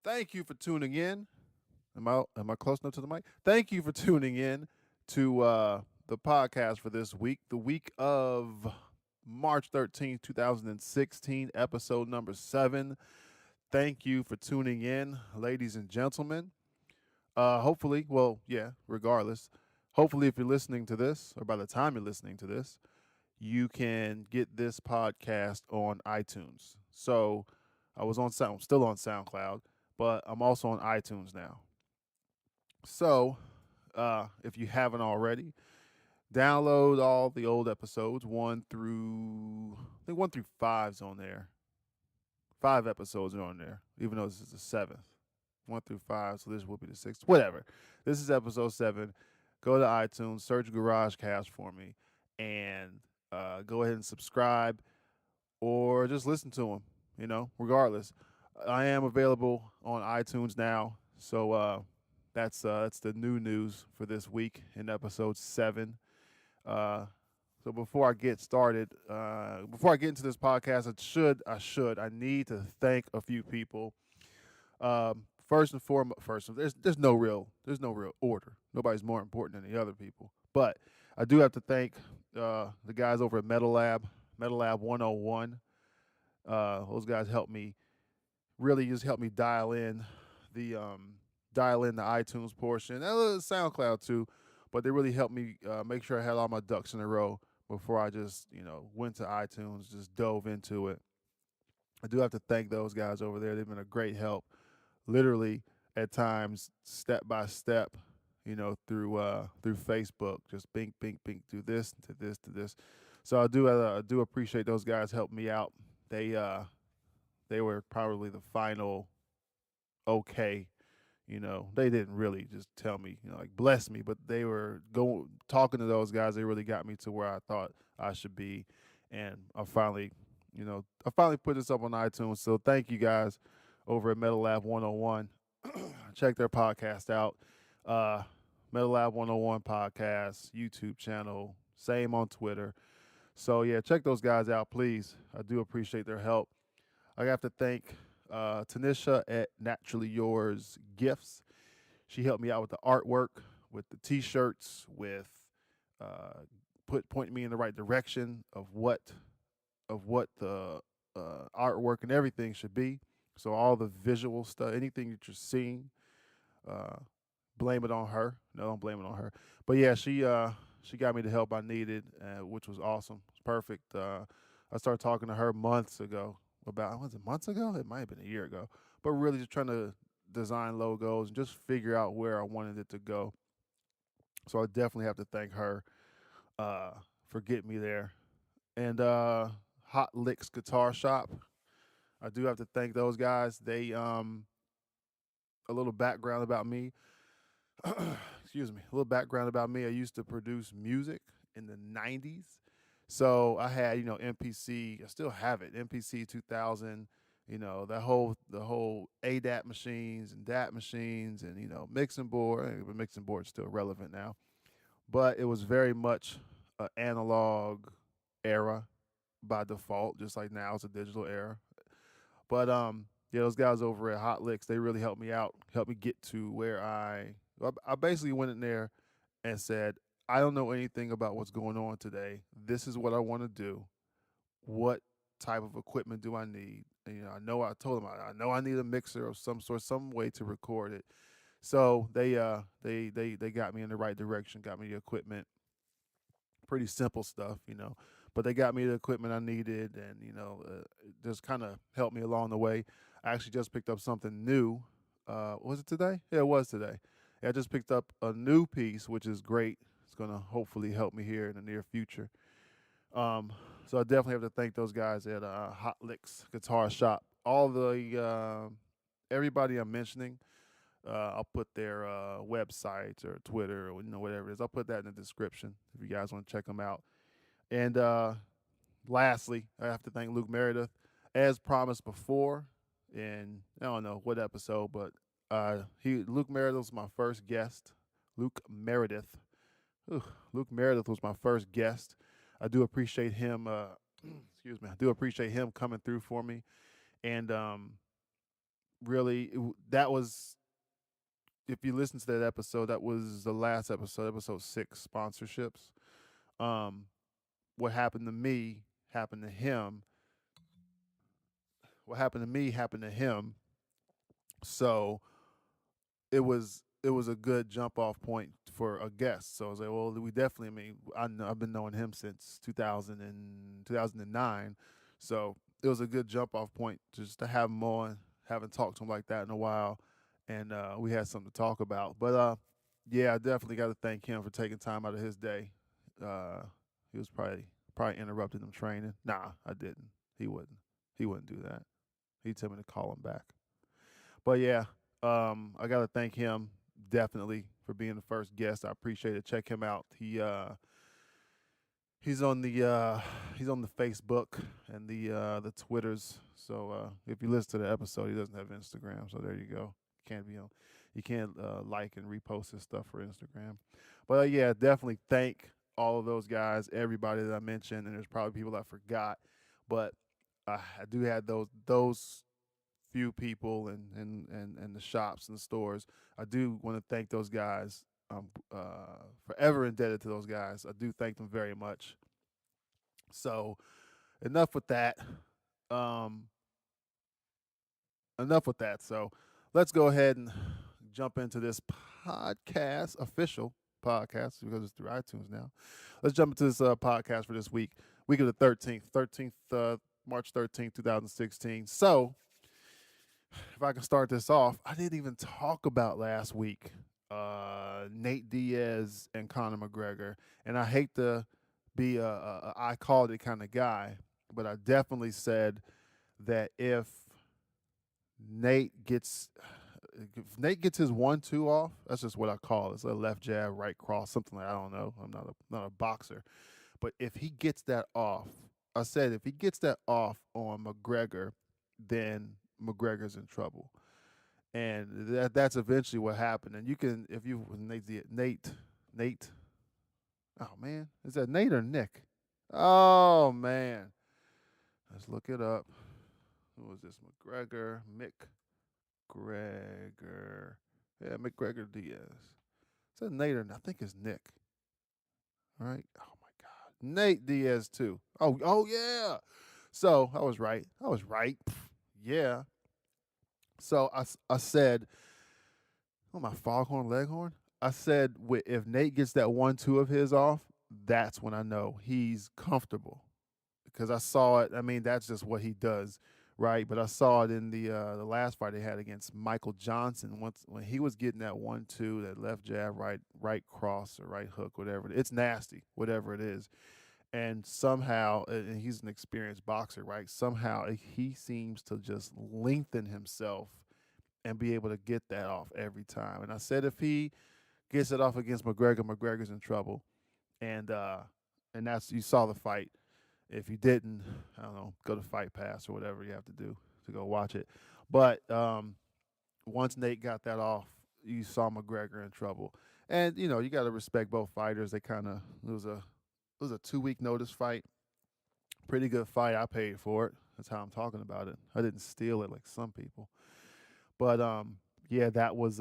Thank you for tuning in. Am I close enough to the mic? Thank you for tuning in to the podcast for this week, the week of March 13th, 2016, episode number 7. Thank you for tuning in, ladies and gentlemen. Hopefully, well, yeah, regardless, hopefully, if you're listening to this, or by the time you're listening to this, you can get this podcast on iTunes. So I was on Sound, still on SoundCloud, but I'm also on iTunes now. So if you haven't already, download all the old episodes, I think 1 through 5's on there. 5 episodes are on there, even though this is the seventh. 1 through 5, so this will be the sixth. Whatever. This is episode 7. Go to iTunes, search GarageCast for me, and go ahead and subscribe or just listen to them. Regardless, I am available on iTunes now, so that's the new news for this week in episode 7. Uh, so before I get started, before I get into this podcast, I need to thank a few people. First and foremost, there's no real order. Nobody's more important than the other people. But I do have to thank the guys over at Metal Lab 101. Those guys helped me really just helped me the dial in the iTunes portion and SoundCloud too. But they really helped me make sure I had all my ducks in a row before I just went to iTunes, just dove into it. I do have to thank those guys over there. They've been a great help, literally at times, step by step. Through Facebook, just bink, bink, bink, do this, to this, to this. So I do appreciate those guys helping me out. They uh, they were probably the final okay. They didn't really just tell me, like bless me, but they were going talking to those guys. They really got me to where I thought I should be, and I finally put this up on iTunes. So thank you guys over at Metal Lab 101. Check their podcast out. Uh, Metal Lab 101 podcast, YouTube channel, same on Twitter. So yeah, check those guys out, please. I do appreciate their help. I have to thank Tanisha at Naturally Yours Gifts. She helped me out with the artwork, with the T-shirts, with uh, pointing me in the right direction of what the artwork and everything should be. So all the visual stuff, anything that you're seeing, uh, blame it on her. No, don't blame it on her. But yeah, she got me the help I needed, which was awesome. It's perfect. I started talking to her months ago about was it months ago? It might have been a year ago. But really just trying to design logos and just figure out where I wanted it to go. So I definitely have to thank her uh, for getting me there. And Hot Licks Guitar Shop. I do have to thank those guys. They a little background about me. Excuse me. A little background about me. I used to produce music in the 90s. So I had, MPC, I still have it, MPC 2000, the whole ADAT machines and DAT machines and, mixing board. But mixing board's still relevant now. But it was very much an analog era by default, just like now it's a digital era. But yeah, those guys over at Hot Licks, they really helped me out, helped me get to where I basically went in there and said, I don't know anything about what's going on today. This is what I want to do. What type of equipment do I need? And, I know I told them I know I need a mixer of some sort, some way to record it. So they got me in the right direction, got me the equipment, pretty simple stuff. But they got me the equipment I needed, and it just kind of helped me along the way. I actually just picked up something new. Was it today? Yeah, it was today. Yeah, I just picked up a new piece, which is great. It's gonna hopefully help me here in the near future. Um, so I definitely have to thank those guys at Hot Licks Guitar Shop. All the everybody I'm mentioning, I'll put their websites or Twitter or whatever it is. I'll put that in the description if you guys want to check them out. And lastly, I have to thank Luke Meredith, as promised before. In I don't know what episode, but Luke Meredith was my first guest. Luke Meredith, Ooh, Luke Meredith was my first guest. I do appreciate him. Excuse me. I do appreciate him coming through for me and really, that was, if you listen to that episode, that was the last episode, episode 6, sponsorships. Um, what happened to me happened to him. What happened to me happened to him. So it was a good jump off point for a guest. So I was like, well, we definitely. I mean, I've been knowing him since 2009. So it was a good jump off point just to have him on. Haven't talked to him like that in a while, and we had something to talk about. But yeah, I definitely got to thank him for taking time out of his day. Uh, he was probably interrupting him training. Nah, I didn't. He wouldn't. He wouldn't do that. He'd tell me to call him back. But yeah, I gotta thank him definitely for being the first guest. I appreciate it. Check him out. He's on the Facebook and the Twitters. So if you listen to the episode, he doesn't have Instagram. So there you go. Can't be on. You can't like and repost his stuff for Instagram. But yeah, definitely thank all of those guys, everybody that I mentioned, and there's probably people I forgot, but I do have those few people and the shops and the stores. I do want to thank those guys. I'm forever indebted to those guys. I do thank them very much. So enough with that. Um, enough with that. So let's go ahead and jump into this podcast, official podcast, because it's through iTunes now. Let's jump into this podcast for this week of the 13th, March 13th, 2016. So if I can start this off, I didn't even talk about last week. Nate Diaz and Conor McGregor, and I hate to be a I called it kind of guy, but I definitely said that Nate gets if Nate gets his 1-2 off, that's just what I call it. It's a left jab, right cross, something like I don't know. I'm not a boxer, but if he gets that off, I said if he gets that off on McGregor, then McGregor's in trouble, and that's eventually what happened. And you can, if you Nate, oh man, is that Nate or Nick? Oh man, let's look it up. Who was this? McGregor. Yeah, McGregor Diaz. Is that Nate or I think it's Nick. All right. Oh my God, Nate Diaz too. Oh yeah. So I was right. I was right. Yeah. So I said, oh my foghorn leghorn. I said if Nate gets that 1-2 of his off, that's when I know he's comfortable because I saw it. I mean, that's just what he does, right? But I saw it in the last fight they had against Michael Johnson. Once when he was getting that 1-2, that left jab, right cross or right hook, whatever. It's nasty, whatever it is. And somehow, and he's an experienced boxer, right? Somehow he seems to just lengthen himself and be able to get that off every time. And I said if he gets it off against McGregor, McGregor's in trouble. And that's you saw the fight. If you didn't, I don't know, go to Fight Pass or whatever you have to do to go watch it. But once Nate got that off, you saw McGregor in trouble. And you got to respect both fighters. They kind of it was a 2 week notice fight. Pretty good fight. I paid for it. That's how I'm talking about it. I didn't steal it like some people. But yeah, that was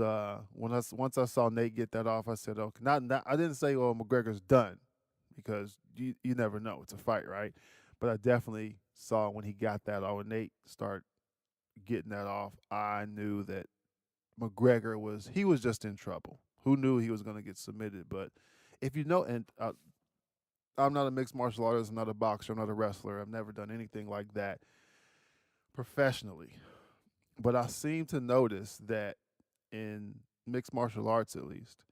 once I saw Nate get that off, I said, okay, not I didn't say, oh, McGregor's done because you never know. It's a fight, right? But I definitely saw when he got that off, when Nate start getting that off, I knew that McGregor was just in trouble. Who knew he was going to get submitted? But if you know, and I'm not a mixed martial artist, I'm not a boxer, I'm not a wrestler. I've never done anything like that professionally. But I seem to notice that in mixed martial arts, at least,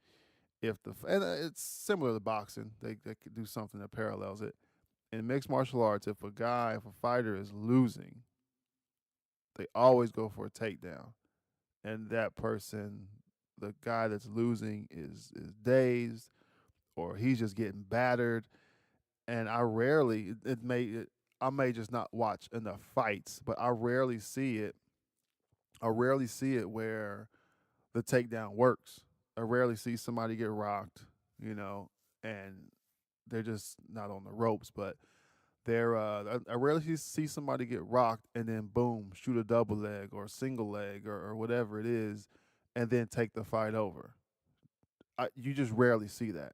if and it's similar to boxing, they could do something that parallels it. In mixed martial arts, if a fighter is losing, they always go for a takedown, and that person, the guy that's losing, is dazed or he's just getting battered. And I rarely I may just not watch enough fights, but I rarely see it. I rarely see it where the takedown works. I rarely see somebody get rocked, and they're just not on the ropes. But I rarely see somebody get rocked and then boom, shoot a double leg or a single leg or whatever it is, and then take the fight over. You just rarely see that.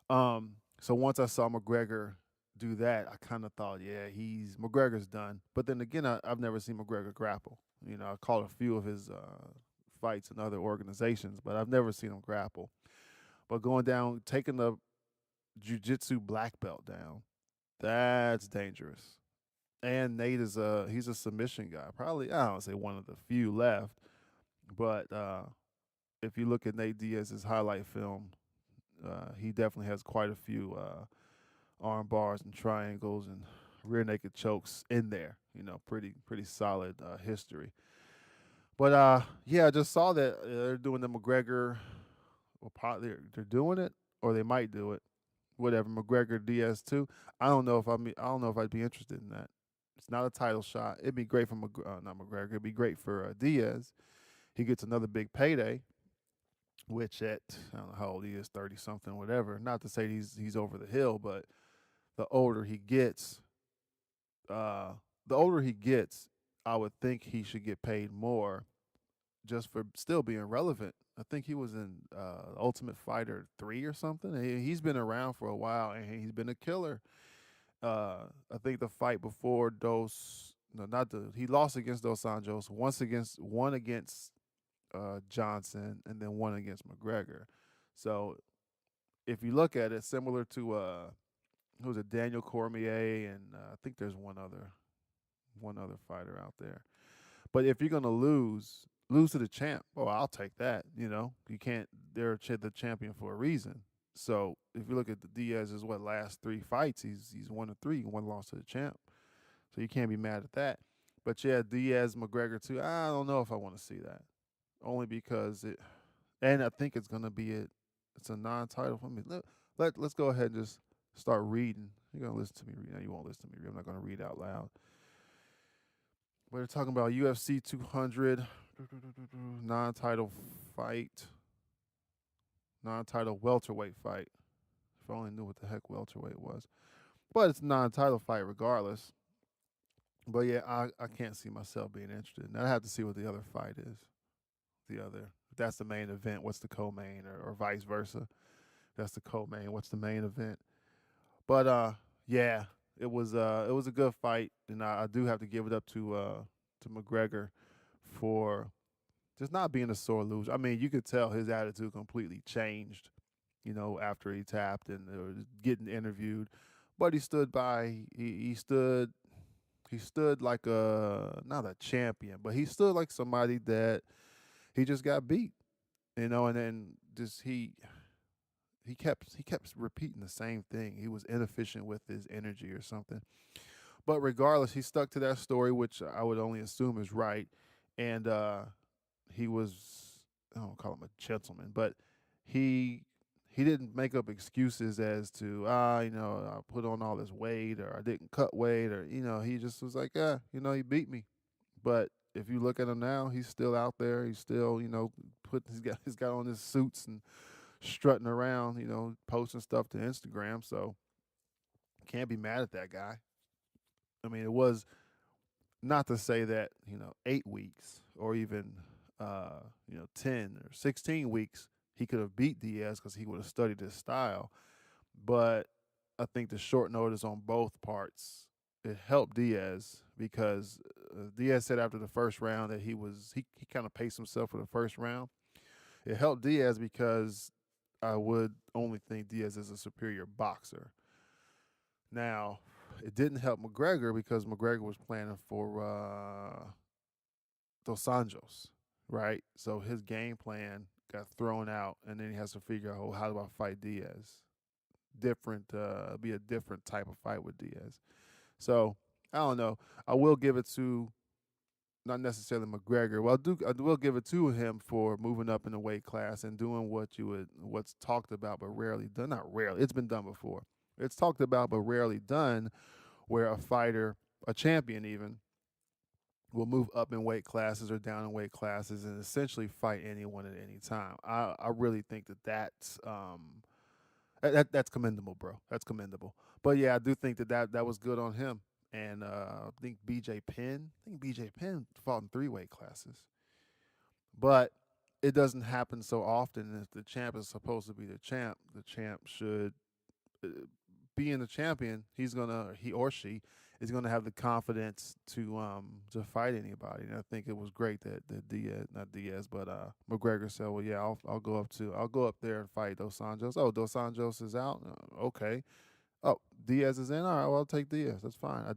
So once I saw McGregor do that, I kind of thought, yeah, he's McGregor's done. But then again, I've never seen McGregor grapple. I caught a few of his fights in other organizations, but I've never seen him grapple. But going down, taking the jiu-jitsu black belt down, that's dangerous. And Nate he's a submission guy. Probably I don't say one of the few left, but if you look at Nate Diaz's highlight film, he definitely has quite a few arm bars and triangles and rear naked chokes in there. Pretty solid history. But yeah, I just saw that they're doing the McGregor. Well, they're doing it, or they might do it. Whatever, McGregor Diaz too. I don't know if I'd be interested in that. It's not a title shot. It'd be great for not McGregor. It'd be great for Diaz. He gets another big payday, which at I don't know how old he is, 30 something, whatever. Not to say he's over the hill, but the older he gets, uh, the older he gets, I would think he should get paid more just for still being relevant. I think he was in Ultimate Fighter 3 or something. He's been around for a while and he's been a killer. I think the fight before Dos, no, not the he lost against Dos Anjos, one against Johnson, and then one against McGregor. So if you look at it, similar to who was it, Daniel Cormier, and I think there's one other fighter out there. But if you're gonna lose to the champ, oh, I'll take that. You can't. They're the champion for a reason. So if you look at the Diaz's last three fights, he's 1-3, one loss to the champ. So you can't be mad at that. But yeah, Diaz McGregor too. I don't know if I want to see that, only because and I think it's gonna be it's a non-title for me. Let's go ahead and just start reading. You're gonna listen to me read. No, you won't listen to me read. I'm not gonna read out loud. We're talking about UFC 200 non-title fight, non-title welterweight fight. If I only knew what the heck welterweight was, but it's a non-title fight regardless. But yeah, I can't see myself being interested. And I have to see what the other fight is. If that's the main event, what's the co-main, or vice versa? If that's the co-main, what's the main event? But yeah, it was a good fight, and I do have to give it up to McGregor for just not being a sore loser. I mean, you could tell his attitude completely changed, after he tapped and getting interviewed. But he stood by. He stood like a not a champion, but he stood like somebody that he just got beat, and then just he kept repeating the same thing. He was inefficient with his energy or something. But regardless, he stuck to that story, which I would only assume is right. And he was, I don't call him a gentleman, but he he didn't make up excuses as to I put on all this weight or I didn't cut weight or he just was like he beat me. But if you look at him now, he's still out there. He's still he's got on his suits and strutting around, posting stuff to Instagram. So can't be mad at that guy. I mean, it was not to say that 8 weeks or even 10 or 16 weeks he could have beat Diaz because he would have studied his style. But I think the short notice on both parts it helped Diaz because Diaz said after the first round that he kind of paced himself for the first round. It helped Diaz because I would only think Diaz is a superior boxer. Now, it didn't help McGregor because McGregor was planning for Dos Anjos, right? So his game plan got thrown out, and then he has to figure out, how do I fight Diaz? Be a different type of fight with Diaz. So I don't know. I will give it to not necessarily McGregor. Well, I will give it to him for moving up in the weight class and doing what's talked about but rarely done. Not rarely. It's been done before. It's talked about but rarely done, where a fighter, a champion even, will move up in weight classes or down in weight classes and essentially fight anyone at any time. I really think that That's commendable, bro. That's commendable. But yeah, I do think that was good on him. And I think BJ Penn fought in three-weight classes. But it doesn't happen so often. If the champ is supposed to be the champ should uh, being the champion, he or she is gonna have the confidence to fight anybody. And I think it was great that Diaz, not Diaz, but McGregor said, "Well, yeah, I'll go up there and fight Dos Anjos. Oh, Dos Anjos is out. Okay. Oh, Diaz is in. All right, well, I'll take Diaz. That's fine. I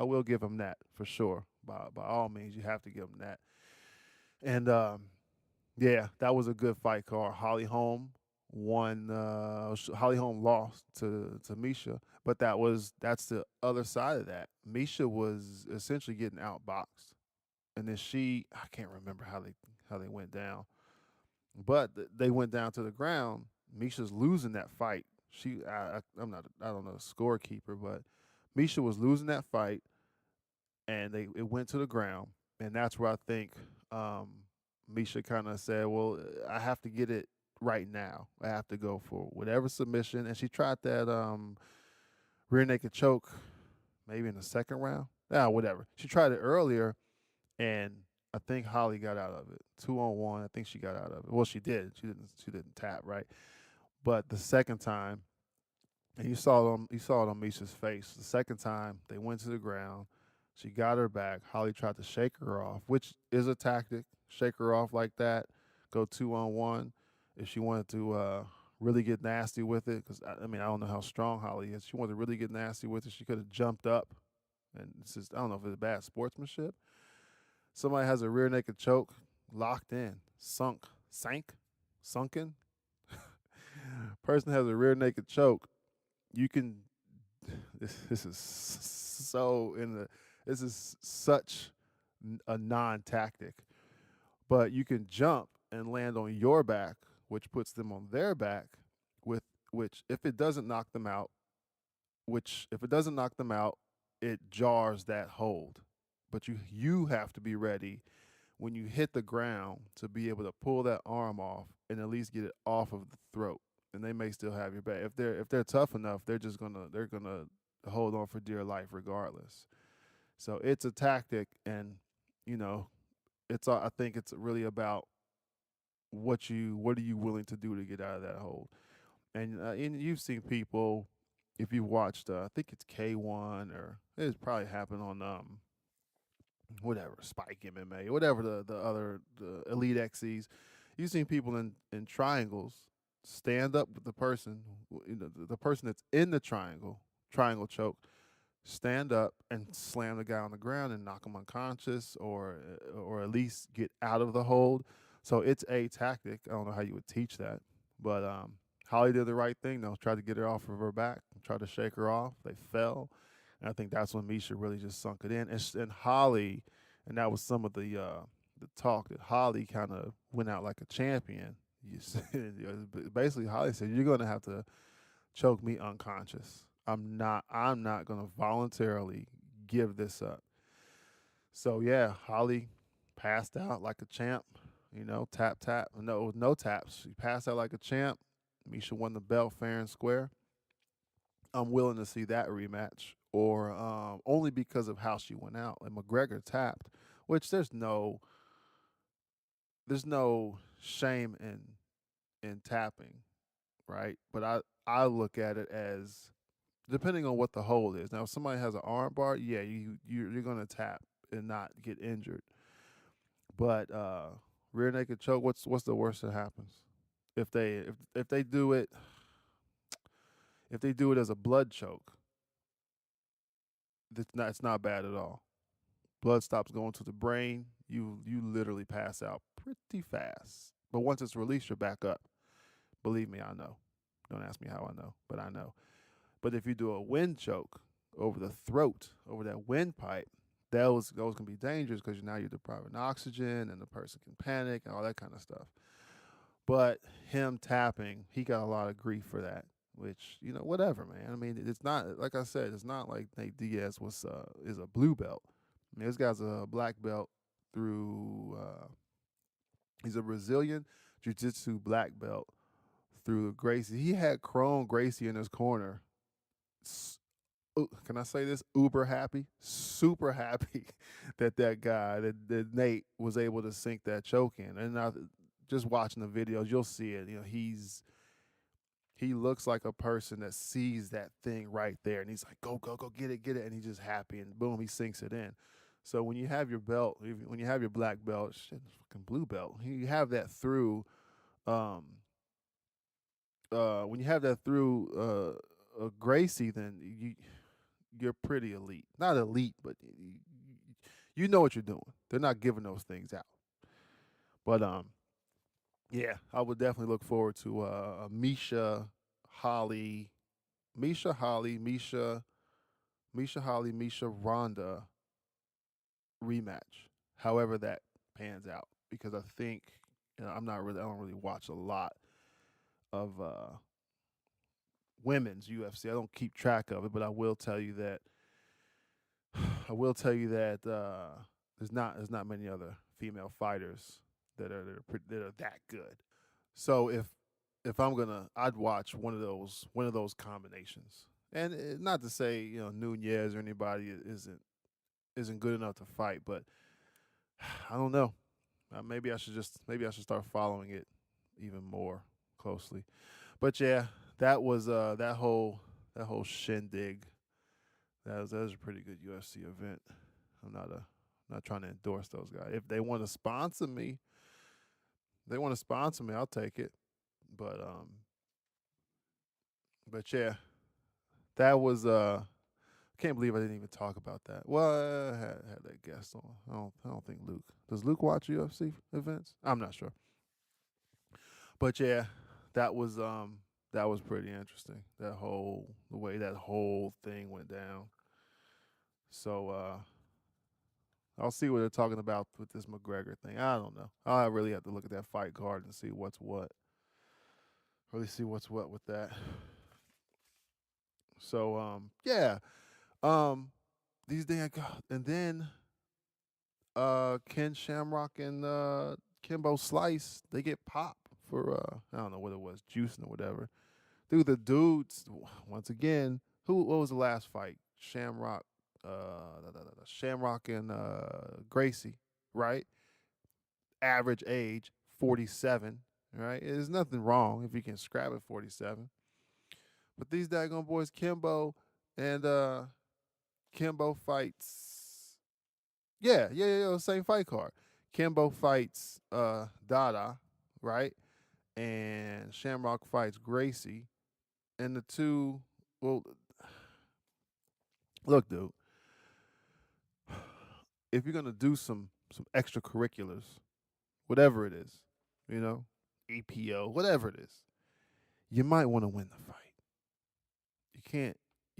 will give him that for sure. By all means, you have to give him that. And yeah, that was a good fight card. Holly Holm won. Holly Holm lost to Misha, but that's the other side of that. Misha was essentially getting outboxed, and then I can't remember how they went down, but they went down to the ground. Misha's losing that fight. I'm not I don't know the scorekeeper, but Misha was losing that fight, and it went to the ground, and that's where I think um, Misha kind of said, "Well, I have to get it right now. I have to go for whatever submission." And she tried that rear naked choke, maybe in the second round. Yeah, whatever. She tried it earlier, and I think Holly got out of it. 2-on-1. I think she got out of it. Well, she did. She didn't tap right, but the second time, and you saw it on Misha's face. The second time they went to the ground, she got her back. Holly tried to shake her off, which is a tactic. Shake her off like that, go 2-on-1. If she wanted to really get nasty with it, because I mean I don't know how strong Holly is. She wanted to really get nasty with it. She could have jumped up, and it's just I don't know if it's bad sportsmanship. Somebody has a rear naked choke, locked in, sunken. Person has a rear naked choke. You can this is so in the this is such a non-tactic, but you can jump and land on your back, which puts them on their back, with which if it doesn't knock them out, it jars that hold. But you have to be ready when you hit the ground to be able to pull that arm off and at least get it off of the throat. And they may still have your back. If they're tough enough, they're gonna hold on for dear life regardless. So it's a tactic, and you know, I think it's really about what are you willing to do to get out of that hold. And you've seen people if you watched I think it's K1 or it's probably happened on whatever Spike MMA or whatever the Elite XCs. You've seen people in triangles stand up with the person, the person that's in the triangle choke, stand up and slam the guy on the ground and knock him unconscious, or at least get out of the hold. So it's a tactic. I don't know how you would teach that, but Holly did the right thing though. Tried to get her off of her back, tried to shake her off. They fell, and I think that's when Misha really just sunk it in. And Holly, and that was some of the talk that Holly kind of went out like a champion. You said, basically Holly said you're going to have to choke me unconscious. I'm not going to voluntarily give this up. So yeah, Holly passed out like a champ. Tap tap. No, it was no taps. She passed out like a champ. Misha won the belt fair and square. I'm willing to see that rematch, or only because of how she went out. And McGregor tapped, which there's no shame in tapping, right? But I look at it as depending on what the hold is. Now, if somebody has an arm bar, yeah, you're gonna tap and not get injured. But rear naked choke, what's the worst that happens? If they do it as a blood choke, it's not bad at all. Blood stops going to the brain. You literally pass out pretty fast. But once it's released, you're back up. Believe me, I know. Don't ask me how I know, but I know. But if you do a wind choke over the throat, over that windpipe, those can be dangerous because now you're depriving oxygen and the person can panic and all that kind of stuff. But him tapping, he got a lot of grief for that. Which whatever, man. I mean, it's not like I said. It's not like Nate Diaz is a blue belt. I mean, this guy's a black belt through. He's a Brazilian jiu-jitsu black belt through Gracie. He had Crone Gracie in his corner. Can I say this? Uber happy, super happy that guy, that Nate was able to sink that choke in. And I, just watching the videos, you'll see it. He looks like a person that sees that thing right there, and he's like, go, go, go, get it, and he's just happy, and boom, he sinks it in. So when you have your belt, when you have your black belt, shit, fucking blue belt, you have that through. Um, when you have that through Gracie, then you're pretty elite. Not elite, but you know what you're doing. They're not giving those things out. But yeah, I would definitely look forward to Holly, Misha Holly, Misha Holly, Misha Ronda rematch. However that pans out, because I think I don't really watch a lot of women's UFC. I don't keep track of it, but I will tell you that there's not many other female fighters that are that good. So if I'd watch one of those combinations. And not to say Nunez or anybody isn't good enough to fight, but I don't know. Maybe I should start following it even more closely. But yeah, that whole shindig. That was a pretty good UFC event. I'm not trying to endorse those guys. If they want to sponsor me, I'll take it. But yeah, that was can't believe I didn't even talk about that. Well, I had that guest on. I don't think Luke. Does Luke watch UFC events? I'm not sure. But yeah, that was that was pretty interesting. The way that whole thing went down. So I'll see what they're talking about with this McGregor thing. I don't know. I really have to look at that fight card and see what's what. Really see what's what with that. So yeah. Um these damn God. And then Ken Shamrock and Kimbo Slice, they get popped for I don't know what it was, juicing or whatever. Dude, the dudes once again, what was the last fight? Shamrock and Gracie, right? Average age 47, right? There's nothing wrong if you can scrap at 47. But these daggone boys, and Kimbo fights. Yeah, same fight card. Kimbo fights Dada, right? And Shamrock fights Gracie. And the two, well, look, dude, if you're gonna do some extracurriculars, whatever it is, you know, EPO, whatever it is, you might want to win the fight. You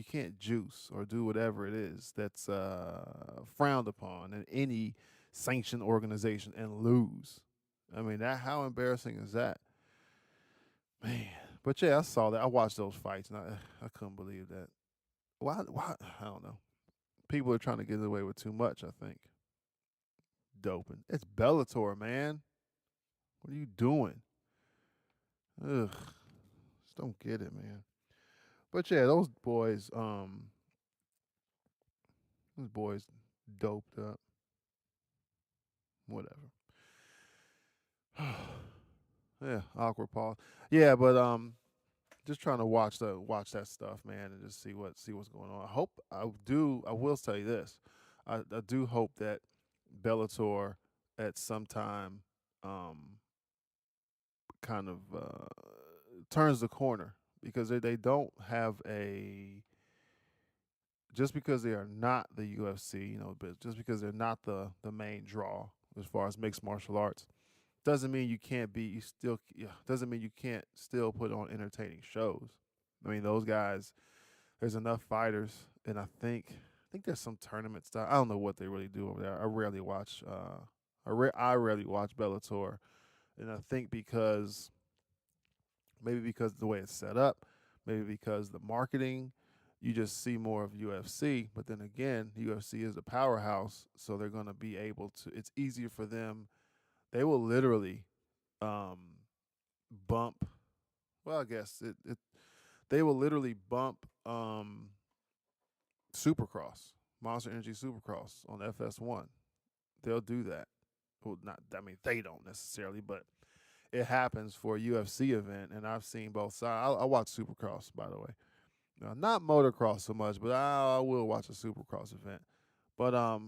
can't juice or do whatever it is that's frowned upon in any sanctioned organization and lose. I mean, that how embarrassing is that, man? But yeah, I saw that. I watched those fights, and I couldn't believe that. Why? Why? I don't know. People are trying to get away with too much, I think. Doping. It's Bellator, man. What are you doing? Ugh. Just don't get it, man. But yeah, those boys doped up. Whatever. Yeah, awkward pause. Yeah, but just trying to watch that stuff, man, and just see what's going on. I will say this. I do hope that Bellator at some time kind of turns the corner, because they don't have a, just because they are not the UFC, but just because they're not the main draw as far as mixed martial arts, doesn't mean you can't be you still yeah, doesn't mean you can't still put on entertaining shows. I mean, those guys, there's enough fighters, and I think there's some tournament stuff. I don't know what they really do over there. I rarely watch Bellator, and I think because of the way it's set up, maybe because the marketing, you just see more of UFC. But then again, UFC is a powerhouse, so they're going to be able to. It's easier for them. They will literally um, bump. well, I guess they will literally bump Supercross, Monster Energy Supercross on FS1. They'll do that. Well, not I mean they don't necessarily, but it happens for a UFC event, and I've seen both sides. I watch Supercross, by the way. Not motocross so much, but I will watch a Supercross event. But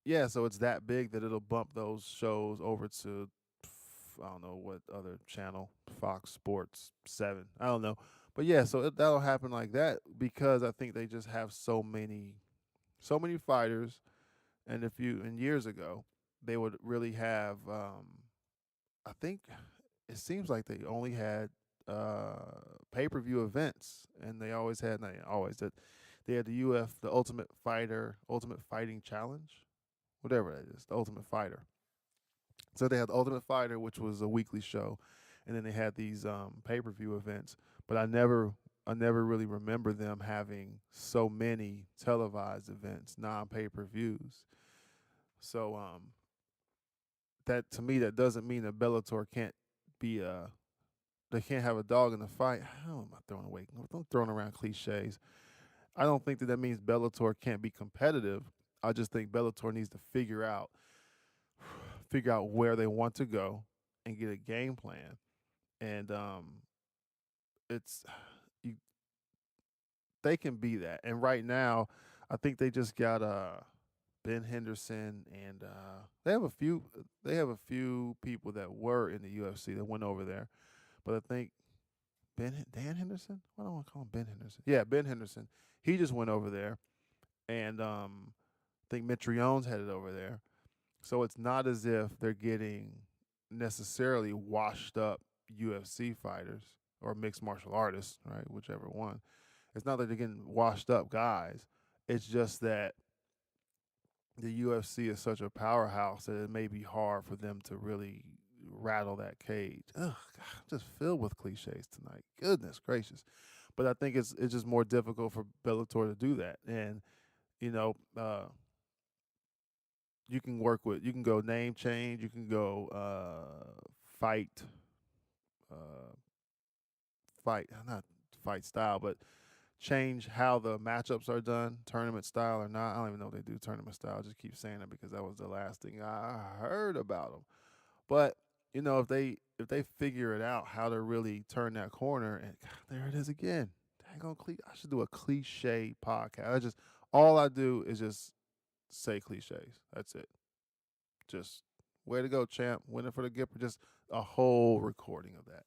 yeah, so it's that big that it'll bump those shows over to I don't know what other channel, Fox Sports 7. I don't know. But yeah, so that'll happen like that because I think they just have so many fighters, and if you and years ago, they would really have I think it seems like they only had pay-per-view events, and they always had not always that they had the the Ultimate Fighting Challenge, whatever that is, the Ultimate Fighter. So they had the Ultimate Fighter, which was a weekly show, and then they had these pay-per-view events. But I never really remember them having so many televised events, non-pay-per-views. So that to me, that doesn't mean that Bellator can't be they can't have a dog in the fight. How am I throwing away? I'm throwing around cliches. I don't think that means Bellator can't be competitive. I just think Bellator needs to figure out where they want to go and get a game plan. And it's you, they can be that. And right now, I think they just got Ben Henderson and they have a few people that were in the UFC that went over there. But I think Dan Henderson? Why do I want to call him Ben Henderson? Yeah, Ben Henderson. He just went over there, and I think Mitrione's headed over there. So it's not as if they're getting necessarily washed up UFC fighters or mixed martial artists, right? Whichever one. It's not that they're getting washed up guys. It's just that the UFC is such a powerhouse that it may be hard for them to really rattle that cage. Ugh, God, I'm just filled with cliches tonight. Goodness gracious. But I think it's just more difficult for Bellator to do that. And, you know, you can go name change, you can go fight uh not fight style, but change how the matchups are done, tournament style or not. I don't even know if they do tournament style. I just keep saying it because that was the last thing I heard about them. But you know, if they figure it out how to really turn that corner, and God, there it is again. Dang on, I should do a cliche podcast. All I do is just say cliches. That's it. Just way to go, champ. Winning for the Gipper. Just a whole recording of that.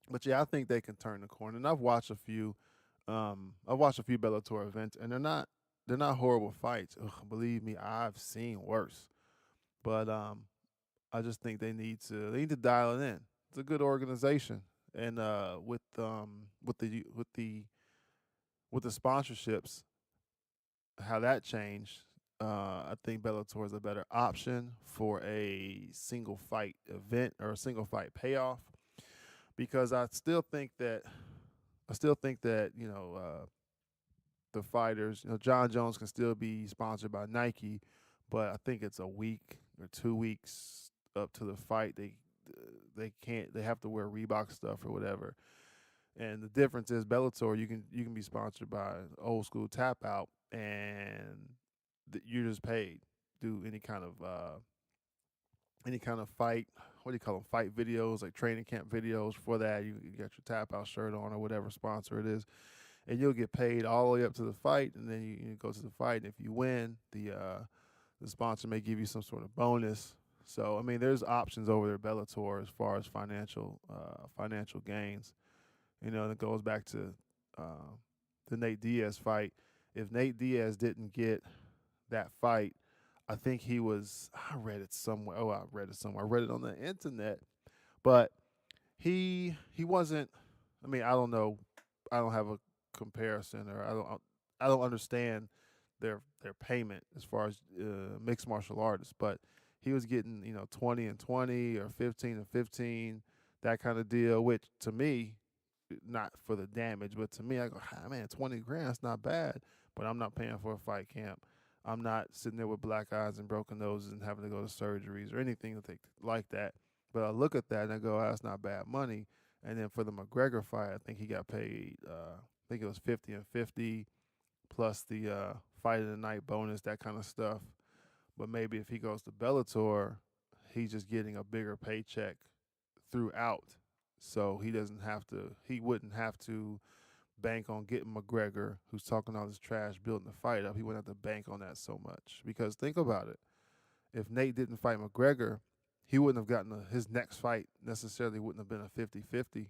But yeah, I think they can turn the corner. And I've watched a few Bellator events, and they're not horrible fights. Ugh, believe me, I've seen worse. But I just think they need to dial it in. It's a good organization, and with the sponsorships, how that changed. I think Bellator is a better option for a single fight event or a single fight payoff because I still think that the fighters, John Jones can still be sponsored by Nike, but I think it's a week or 2 weeks up to the fight. They can't. They have to wear Reebok stuff or whatever. And the difference is Bellator. You can be sponsored by Old School Tap Out, and you're just paid. Do any kind of fight. What do you call them? Fight videos, like training camp videos. For that, you got your Tap Out shirt on or whatever sponsor it is, and you'll get paid all the way up to the fight, and then you go to the fight, and if you win, the sponsor may give you some sort of bonus. So I mean, there's options over there, Bellator, as far as financial gains. And it goes back to the Nate Diaz fight. If Nate Diaz didn't get that fight, I think he was. I read it somewhere. Oh, I read it somewhere. I read it on the internet, but he wasn't. I mean, I don't know. I don't have a comparison, or I don't understand their payment as far as mixed martial artists. But he was getting 20 and 20 or 15 and 15, that kind of deal. Which to me, not for the damage, but to me, I go, ah, man, 20 grand, that's not bad. But I'm not paying for a fight camp. I'm not sitting there with black eyes and broken noses and having to go to surgeries or anything like that. But I look at that and I go, oh, that's not bad money. And then for the McGregor fight, I think he got paid. I think it was 50 and 50 plus the fight of the night bonus, that kind of stuff. But maybe if he goes to Bellator, he's just getting a bigger paycheck throughout. So he doesn't have to. He wouldn't have to bank on getting McGregor, who's talking all this trash, building the fight up. He wouldn't have to bank on that so much. Because think about it. If Nate didn't fight McGregor, he wouldn't have gotten his next fight necessarily wouldn't have been a 50-50.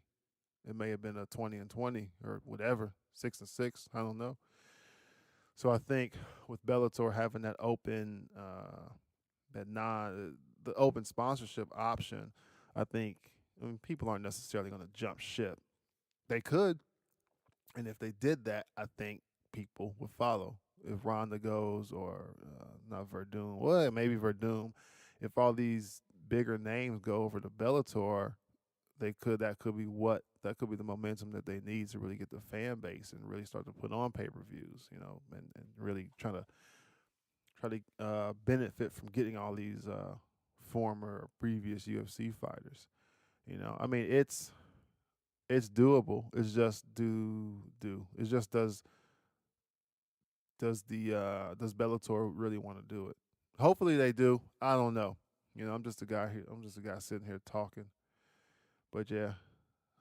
It may have been a 20-20 or whatever, 6-6. I don't know. So I think with Bellator having that open, the open sponsorship option, I mean, people aren't necessarily going to jump ship. They could, and if they did that, I think people would follow. If Ronda goes, or not Verdun, well, maybe Verdun. If all these bigger names go over to Bellator, that could be the momentum that they need to really get the fan base and really start to put on pay-per-views, and really try to benefit from getting all these former or previous UFC fighters. I mean, it's doable. It's just do. It's just does Bellator really want to do it? Hopefully they do. I don't know. I'm just a guy here. I'm just a guy sitting here talking. But yeah,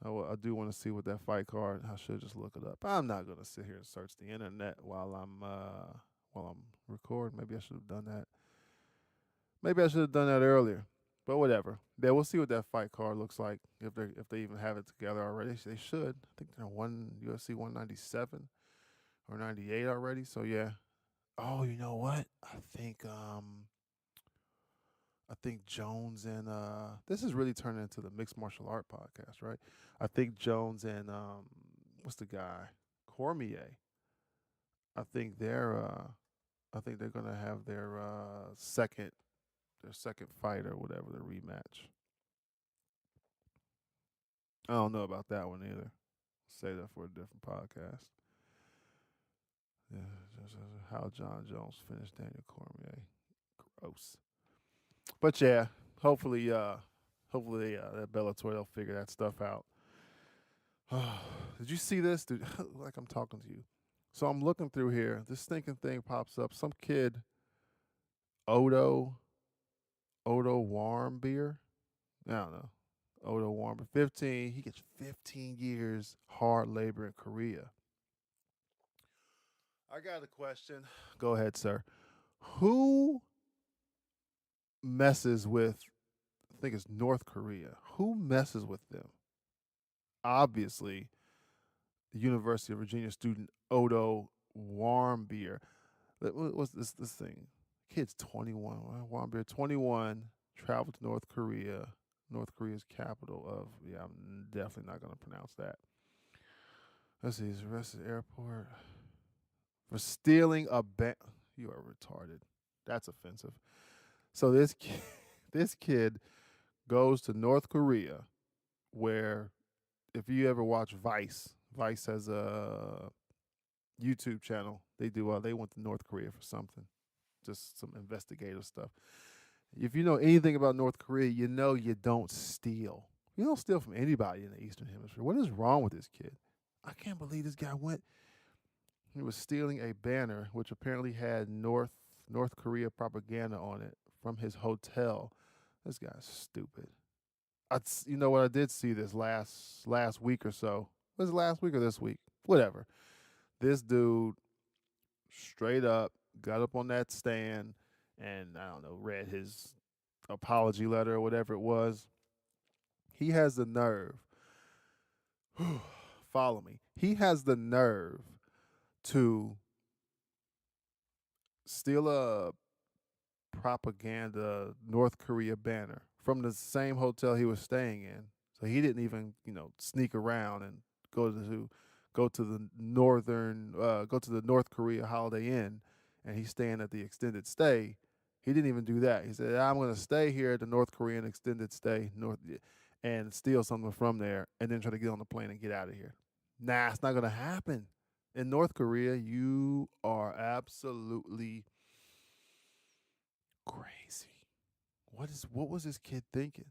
I do want to see what that fight card. I should just look it up. I'm not gonna sit here and search the internet while I'm recording. Maybe I should have done that. Maybe I should have done that earlier. But whatever. Yeah, we'll see what that fight card looks like if they even have it together already. They should. I think they're UFC 197 or 98 already. So yeah. Oh, you know what? I think Jones and this is really turning into the mixed martial art podcast, right? I think Jones and what's the guy? Cormier. I think they're gonna have their second fight or whatever, the rematch. I don't know about that one either. Say that for a different podcast. Yeah, how John Jones finished Daniel Cormier. Gross. But yeah, hopefully that Bellator they'll figure that stuff out. Did you see this, dude? Like I'm talking to you. So I'm looking through here. This stinking thing pops up. Some kid, Otto Otto Warmbier. I don't know. Otto Warmbier, 15. He gets 15 years hard labor in Korea. I got a question. Go ahead, sir. Who messes with? I think it's North Korea. Who messes with them? Obviously, the University of Virginia student Otto Warmbier. What's this thing? Kid's 21. Warmbier, 21, traveled to North Korea. North Korea's capital of, yeah, I'm definitely not going to pronounce that. Let's see, he's arrested at the airport for stealing a bank. You are retarded. That's offensive. So this kid goes to North Korea, where if you ever watch Vice has a YouTube channel. They went to North Korea for something, just some investigative stuff. If you know anything about North Korea, you know you don't steal. You don't steal from anybody in the Eastern Hemisphere. What is wrong with this kid? I can't believe this guy went. He was stealing a banner which apparently had North Korea propaganda on it from his hotel. This guy's stupid. You know what? I did see this last week or so. Was it last week or this week? Whatever. This dude straight up got up on that stand and I don't know, read his apology letter or whatever it was. He has the nerve. Follow me. He has the nerve to steal a propaganda North Korea banner from the same hotel he was staying in. So he didn't even, sneak around and go to go to the North Korea Holiday Inn, and he's staying at the extended stay. He didn't even do that. He said, "I'm going to stay here at the North Korean extended stay and steal something from there, and then try to get on the plane and get out of here." Nah, it's not going to happen. In North Korea, you are absolutely crazy. What was this kid thinking?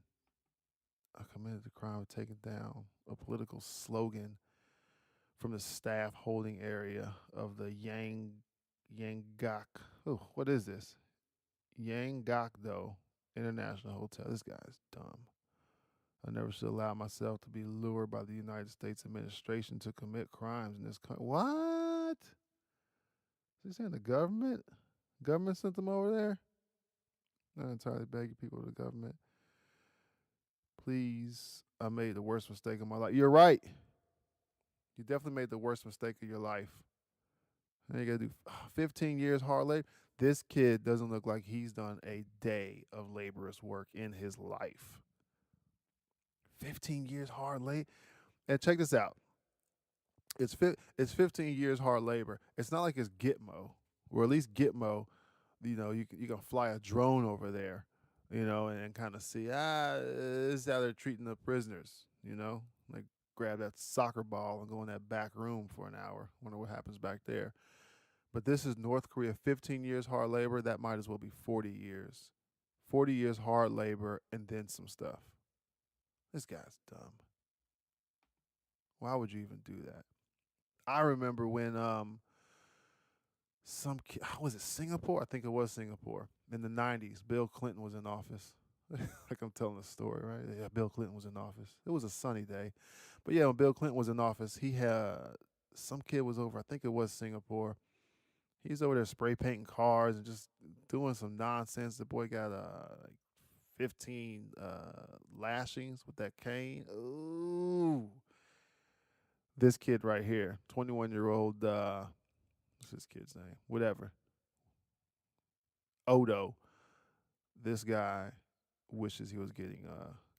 committed the crime of taking down a political slogan from the staff holding area of the Yangak. Oh, what is this? Yangakdo International Hotel. This guy's dumb. I never should allow myself to be lured by the United States administration to commit crimes in this country. What? Is he saying the government? Government sent them over there? Not entirely begging people of the government. Please, I made the worst mistake of my life. You're right. You definitely made the worst mistake of your life. And you got to do 15 years hard labor. This kid doesn't look like he's done a day of laborious work in his life. 15 years hard labor. And check this out. It's 15 years hard labor. It's not like it's Gitmo, or at least Gitmo, you can fly a drone over there, and kind of see this is how they're treating the prisoners, like grab that soccer ball and go in that back room for an hour. Wonder what happens back there. But this is North Korea, 15 years hard labor. That might as well be 40 years. 40 years hard labor and then some stuff. This guy's dumb. Why would you even do that? I remember when was it Singapore? I think it was Singapore in the '90s. Bill Clinton was in office. Like I'm telling a story, right? Yeah, Bill Clinton was in office. It was a sunny day, but yeah, when Bill Clinton was in office, he had some kid was over. I think it was Singapore. He's over there spray painting cars and just doing some nonsense. The boy got like 15 lashings with that cane. Ooh. This kid right here, 21-year-old, what's this kid's name? Whatever. Otto. This guy wishes he was getting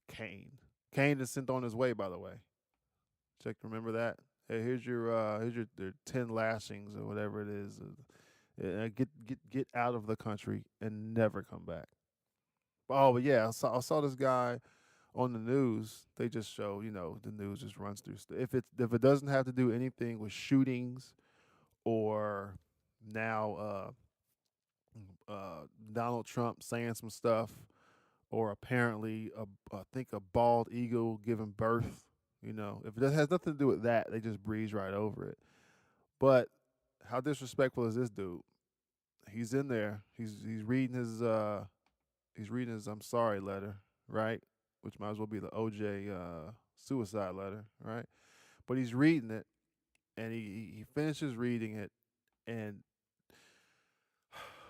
caned. Caned is sent on his way, by the way. Check, remember that? Hey, here's your 10 lashings or whatever it is. Get out of the country and never come back. Oh, but yeah, I saw this guy on the news. They just show, the news just runs through. If it doesn't have to do anything with shootings or now Donald Trump saying some stuff, or apparently I think a bald eagle giving birth. If it has nothing to do with that, they just breeze right over it. But how disrespectful is this dude? He's in there. He's reading his I'm sorry letter, right? Which might as well be the OJ suicide letter, right? But he's reading it, and he finishes reading it, and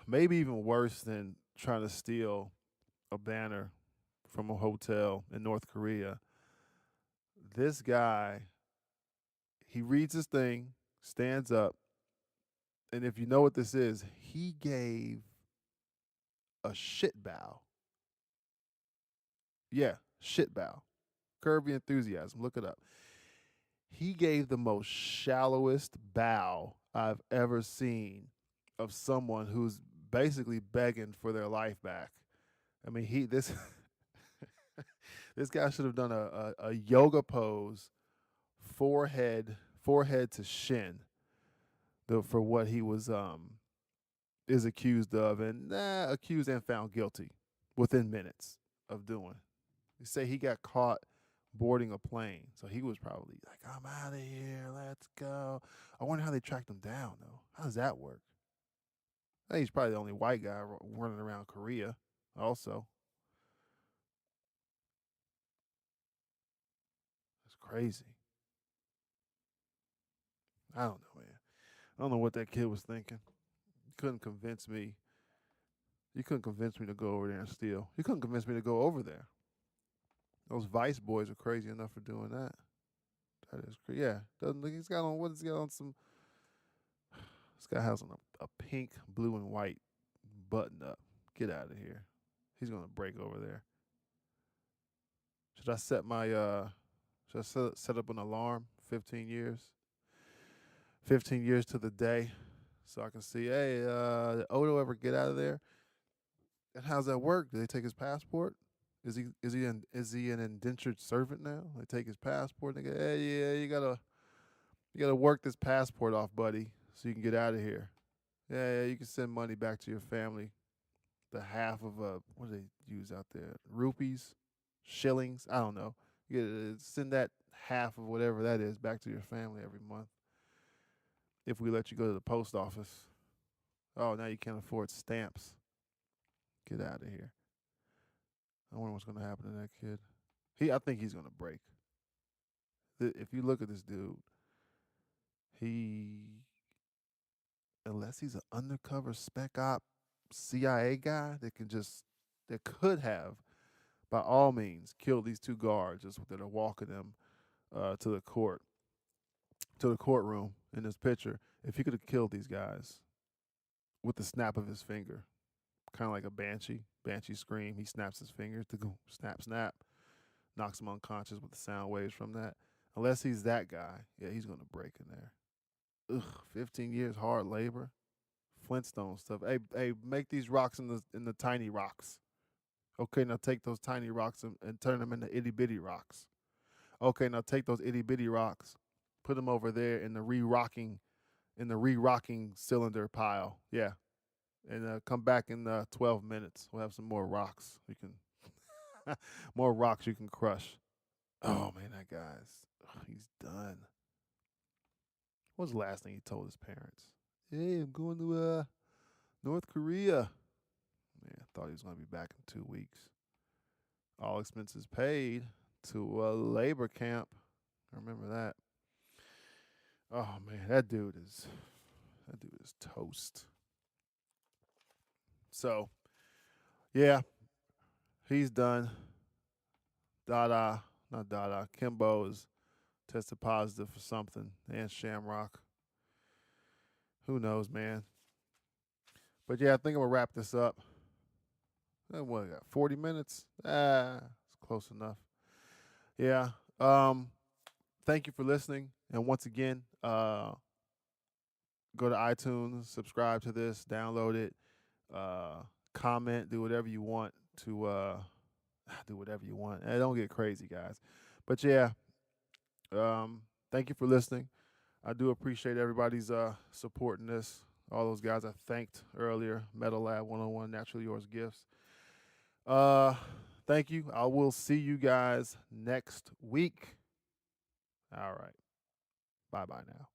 maybe even worse than trying to steal a banner from a hotel in North Korea. This guy, he reads his thing, stands up, and if you know what this is, he gave a shit bow. Yeah, shit bow. Curb Your Enthusiasm. Look it up. He gave the most shallowest bow I've ever seen of someone who's basically begging for their life back. I mean, this guy should have done a yoga pose, forehead to shin, for what he was is accused of, and accused and found guilty within minutes of doing. They say he got caught boarding a plane, so he was probably like, "I'm out of here, let's go." I wonder how they tracked him down, though. How does that work? I think he's probably the only white guy running around Korea. Also, it's crazy. I don't know, man. I don't know what that kid was thinking. You couldn't convince me. You couldn't convince me to go over there and steal. You couldn't convince me to go over there. Those Vice boys are crazy enough for doing that. That is crazy. Yeah, doesn't look. He's got on. What does he got on? Some. This guy has on a pink, blue, and white button up. Get out of here. He's gonna break over there. Should I set my Should I set up an alarm? 15 years. 15 years to the day, so I can see. Hey, did Odo ever get out of there? And how's that work? Do they take his passport? Is he an indentured servant now? They take his passport and they go, hey, yeah, you gotta work this passport off, buddy, so you can get out of here. Yeah, you can send money back to your family. The half of what do they use out there? Rupees. shillings. I don't know. Send that half of whatever that is back to your family every month. If we let you go to the post office. Oh, now you can't afford stamps. Get out of here. I wonder what's going to happen to that kid. I think he's going to break. If you look at this dude, he, unless he's an undercover spec op CIA guy that could have, by all means, killed these two guards just that are walking them to the courtroom in this picture. If he could have killed these guys with the snap of his finger, kind of like a banshee scream, he snaps his fingers to go snap, snap, knocks him unconscious with the sound waves from that. Unless he's that guy, yeah, he's gonna break in there. Ugh, 15 years hard labor, Flintstone stuff. Hey, make these rocks in the tiny rocks. Okay, now take those tiny rocks and turn them into itty bitty rocks. Okay, now take those itty bitty rocks, put them over there in the re-rocking cylinder pile. Yeah, and come back in 12 minutes. We'll have some more rocks. You can more rocks you can crush. Oh man, that he's done. What was the last thing he told his parents? Hey, I'm going to North Korea. Man, I thought he was going to be back in 2 weeks. All expenses paid to a labor camp. I remember that. Oh man, that dude is toast. So, yeah, he's done. Dada, not Dada. Kimbo is tested positive for something, and Shamrock. Who knows, man? But yeah, I think I'm gonna wrap this up. What I got? 40 minutes? It's close enough. Yeah. Thank you for listening. And once again, go to iTunes, subscribe to this, download it, comment, do whatever you want to do whatever you want. Don't get crazy, guys. But yeah, thank you for listening. I do appreciate everybody's support in this. All those guys I thanked earlier, Metal Lab 101, Naturally Yours Gifts. Thank you. I will see you guys next week. All right. Bye-bye now.